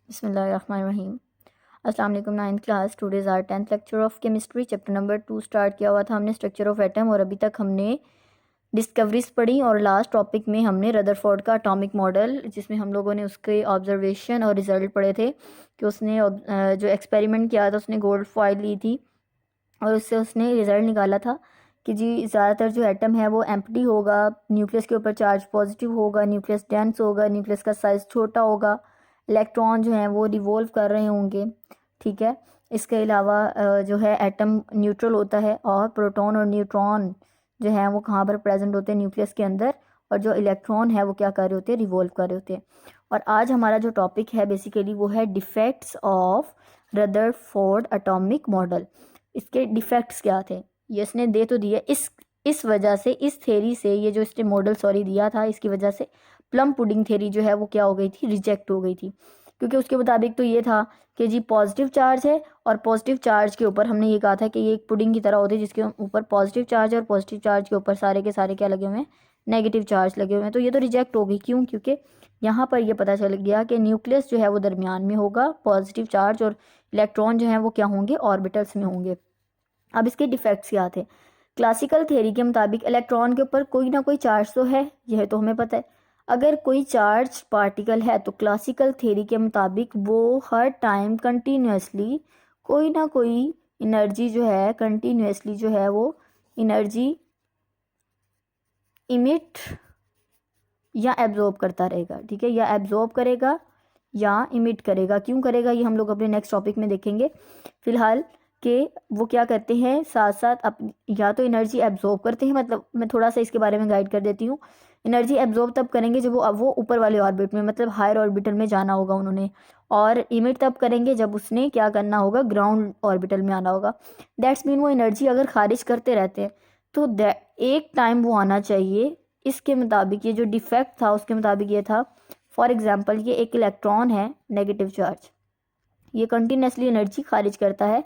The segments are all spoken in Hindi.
बिस्मिल्लाहिर्रहमानिर्रहीम। अस्सलाम वालेकुम। 9th class, today's our 10th lecture of chemistry, chapter number 2 start किया हुआ था हमने स्ट्रक्चर ऑफ एटम, और अभी तक हमने डिस्कवरीज पढ़ी और लास्ट टॉपिक में हमने रदरफोर्ड का एटॉमिक मॉडल, जिसमें हम लोगों ने उसके ऑब्जर्वेशन और रिजल्ट पढ़े थे कि उसने जो एक्सपेरिमेंट किया था उसने गोल्ड फॉइल ली थी और उससे उसने रिज़ल्ट निकाला था कि जी ज़्यादातर जो एटम है वो एम्प्टी होगा, न्यूक्लियस के ऊपर चार्ज पॉजिटिव होगा, न्यूक्लियस डेंस होगा, न्यूक्लियस का साइज़ छोटा होगा, इलेक्ट्रॉन जो हैं वो रिवॉल्व कर रहे होंगे। ठीक है, इसके अलावा जो है एटम न्यूट्रल होता है और प्रोटॉन और न्यूट्रॉन जो है वो कहाँ पर प्रेजेंट होते हैं, न्यूक्लियस के अंदर, और जो इलेक्ट्रॉन है वो क्या कर रहे होते हैं, रिवॉल्व कर रहे होते हैं। और आज हमारा जो टॉपिक है बेसिकली वो है defects of Rutherford atomic model. इसके डिफेक्ट्स क्या थे ये इसने दे तो दिया, इस वजह से, इस थेरी से, ये जो इसने मॉडल दिया था, इसकी वजह से प्लम पुडिंग थेरी जो है वो क्या हो गई थी, रिजेक्ट हो गई थी। क्योंकि उसके मुताबिक तो ये था कि जी पॉजिटिव चार्ज है और पॉजिटिव चार्ज के ऊपर हमने ये कहा था कि ये एक पुडिंग की तरह होती है जिसके ऊपर पॉजिटिव चार्ज है और पॉजिटिव चार्ज के ऊपर सारे के सारे क्या लगे हुए हैं, नेगेटिव चार्ज लगे हुए हैं। तो ये तो रिजेक्ट हो गई, क्यों? क्योंकि यहाँ पर ये पता चल गया कि न्यूक्लियस जो है वो दरमियान में होगा, पॉजिटिव चार्ज, और इलेक्ट्रॉन जो है वो क्या होंगे, ऑर्बिटल्स में होंगे। अब इसके डिफेक्ट्स क्या थे? क्लासिकल थ्योरी के मुताबिक इलेक्ट्रॉन के ऊपर कोई ना कोई चार्ज तो है, यह तो हमें पता है। अगर कोई चार्ज पार्टिकल है तो क्लासिकल थ्योरी के मुताबिक वो हर टाइम कंटिन्यूसली कोई ना कोई एनर्जी जो है, कंटिन्यूसली जो है वो एनर्जी इमिट या एब्जॉर्ब करता रहेगा। ठीक है, या एब्जॉर्ब करेगा या इमिट करेगा। क्यों करेगा ये हम लोग अपने नेक्स्ट टॉपिक में देखेंगे। फिलहाल कि वो क्या करते हैं, साथ साथ या तो एनर्जी एब्जॉर्ब करते हैं, मतलब मैं थोड़ा सा इसके बारे में गाइड कर देती हूँ। एनर्जी एब्जॉर्ब तब करेंगे जब वो ऊपर वाले ऑर्बिट में, मतलब हायर ऑर्बिटल में जाना होगा उन्होंने, और इमिट तब करेंगे जब उसने क्या करना होगा, ग्राउंड ऑर्बिटल में आना होगा। दैट्स मीन वो एनर्जी अगर खारिज करते रहते हैं तो एक टाइम वो आना चाहिए। इसके मुताबिक ये जो डिफेक्ट था उसके मुताबिक ये था, फॉर एग्जांपल ये एक इलेक्ट्रॉन है नेगेटिव चार्ज, ये कंटिन्यूसली एनर्जी खारिज करता है,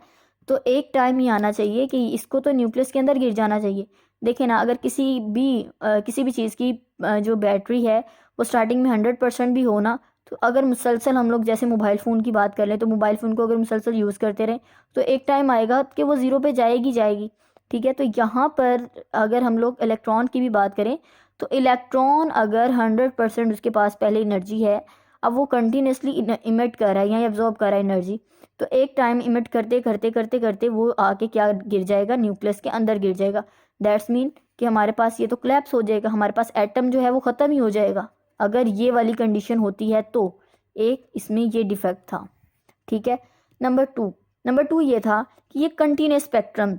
तो एक टाइम ही आना चाहिए कि इसको तो न्यूक्लियस के अंदर गिर जाना चाहिए। देखें ना, अगर किसी भी चीज़ की जो बैटरी है वो स्टार्टिंग में 100% भी हो ना, तो अगर मुसलसल हम लोग जैसे मोबाइल फ़ोन की बात कर लें, तो मोबाइल फ़ोन को अगर मुसलसल यूज़ करते रहें तो एक टाइम आएगा कि वो ज़ीरो पे जाएगी जाएगी। ठीक है, तो यहाँ पर अगर हम लोग इलेक्ट्रॉन की भी बात करें तो इलेक्ट्रॉन अगर 100% उसके पास पहले एनर्जी है, अब वो कंटिन्यूसली इमिट कर रहा है या एब्जॉर्ब कर रहा है एनर्जी, तो एक टाइम इमिट करते करते करते करते वो आके क्या गिर जाएगा, न्यूक्लियस के अंदर गिर जाएगा। दैट्स मीन कि हमारे पास ये तो कोलैप्स हो जाएगा, हमारे पास एटम जो है वो ख़त्म ही हो जाएगा अगर ये वाली कंडीशन होती है तो। एक इसमें ये डिफेक्ट था। ठीक है, नंबर टू ये था कि ये कंटिन्यूस स्पेक्ट्रम,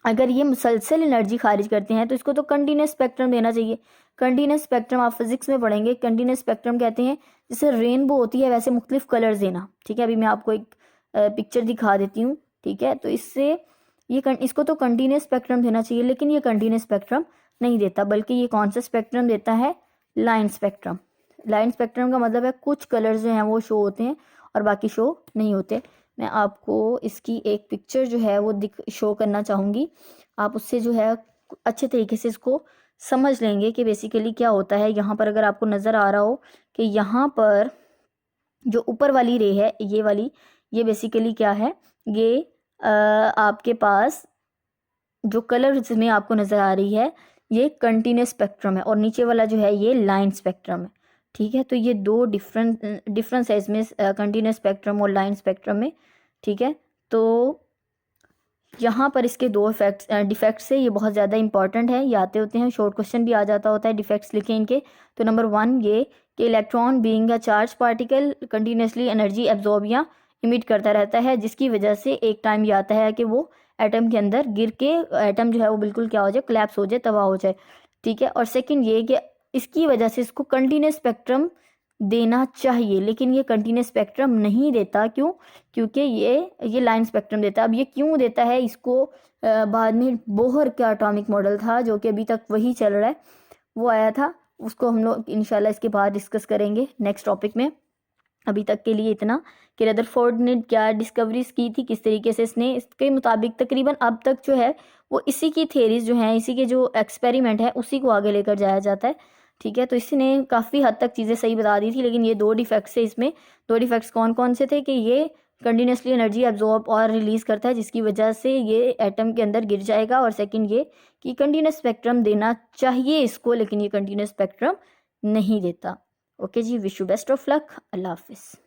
अगर ये मुसलसल एनर्जी खारिज करते हैं तो इसको तो कंटिन्यूस स्पेक्ट्रम देना चाहिए। कंटिन्यूस स्पेक्ट्रम आप फिजिक्स में पढ़ेंगे, कंटिन्यूस स्पेक्ट्रम कहते हैं जैसे रेनबो होती है वैसे मुख्तलिफ कलर्स देना। ठीक है, अभी मैं आपको एक पिक्चर दिखा देती हूँ। ठीक है, तो इसको तो कंटिन्यूस स्पेक्ट्रम देना चाहिए, लेकिन ये कंटिन्यूस स्पेक्ट्रम नहीं देता, बल्कि ये कौन सा स्पेक्ट्रम देता है, लाइन स्पेक्ट्रम। लाइन स्पेक्ट्रम का मतलब है कुछ कलर्स जो हैं वो शो होते हैं और बाकी शो नहीं होते। मैं आपको इसकी एक पिक्चर जो है वो शो करना चाहूँगी, आप उससे जो है अच्छे तरीके से इसको समझ लेंगे कि बेसिकली क्या होता है। यहाँ पर अगर आपको नज़र आ रहा हो कि यहाँ पर जो ऊपर वाली रे है, ये वाली, ये बेसिकली क्या है, ये आपके पास जो कलर में आपको नज़र आ रही है ये कंटिन्यूस स्पेक्ट्रम है, और नीचे वाला जो है ये लाइन स्पेक्ट्रम है। ठीक है, तो ये दो डिफरेंस है इसमें, कंटिन्यूस स्पेक्ट्रम और लाइन स्पेक्ट्रम में। ठीक है, तो यहाँ पर इसके दो डिफेक्ट्स है, ये बहुत ज़्यादा इंपॉर्टेंट है, ये आते होते हैं, शॉर्ट क्वेश्चन भी आ जाता होता है, डिफेक्ट्स लिखें इनके। तो नंबर 1 ये कि electron being a charge particle continuously energy absorb या इमिट करता रहता है, जिसकी वजह से एक टाइम ये आता है कि वो एटम के अंदर गिर के एटम जो है वो बिल्कुल क्या हो जाए, कोलैप्स हो जाए, तबाह हो जाए। ठीक है, और सेकंड ये कि इसकी वजह से इसको कंटिन्यूस स्पेक्ट्रम देना चाहिए, लेकिन ये कंटिन्यूस स्पेक्ट्रम नहीं देता। क्यों? क्योंकि ये लाइन स्पेक्ट्रम देता है। अब ये क्यों देता है इसको, बाद में बोहर का एटॉमिक मॉडल था जो कि अभी तक वही चल रहा है, वो आया था, उसको हम लोग इंशाल्लाह इसके बाद डिस्कस करेंगे नेक्स्ट टॉपिक में। अभी तक के लिए इतना कि रदरफोर्ड ने क्या डिस्कवरीज की थी, किस तरीके से इसने, इसके मुताबिक तकरीबन अब तक जो है वो इसी की थेरीज जो हैं, इसी के जो एक्सपेरिमेंट है उसी को आगे लेकर जाया जाता है। ठीक है। तो इसने काफ़ी हद तक चीज़ें सही बता दी थी, लेकिन ये 2 डिफेक्ट्स है इसमें। 2 डिफेक्ट्स कौन कौन से थे कि ये कंटिन्यूसली एनर्जी एब्जॉर्ब और रिलीज़ करता है, जिसकी वजह से ये एटम के अंदर गिर जाएगा, और सेकंड ये कि कंटिन्यूस स्पेक्ट्रम देना चाहिए इसको, लेकिन ये कंटिन्यूस स्पेक्ट्रम नहीं देता। ओके जी, wish you best of luck. अल्लाह हाफिज़।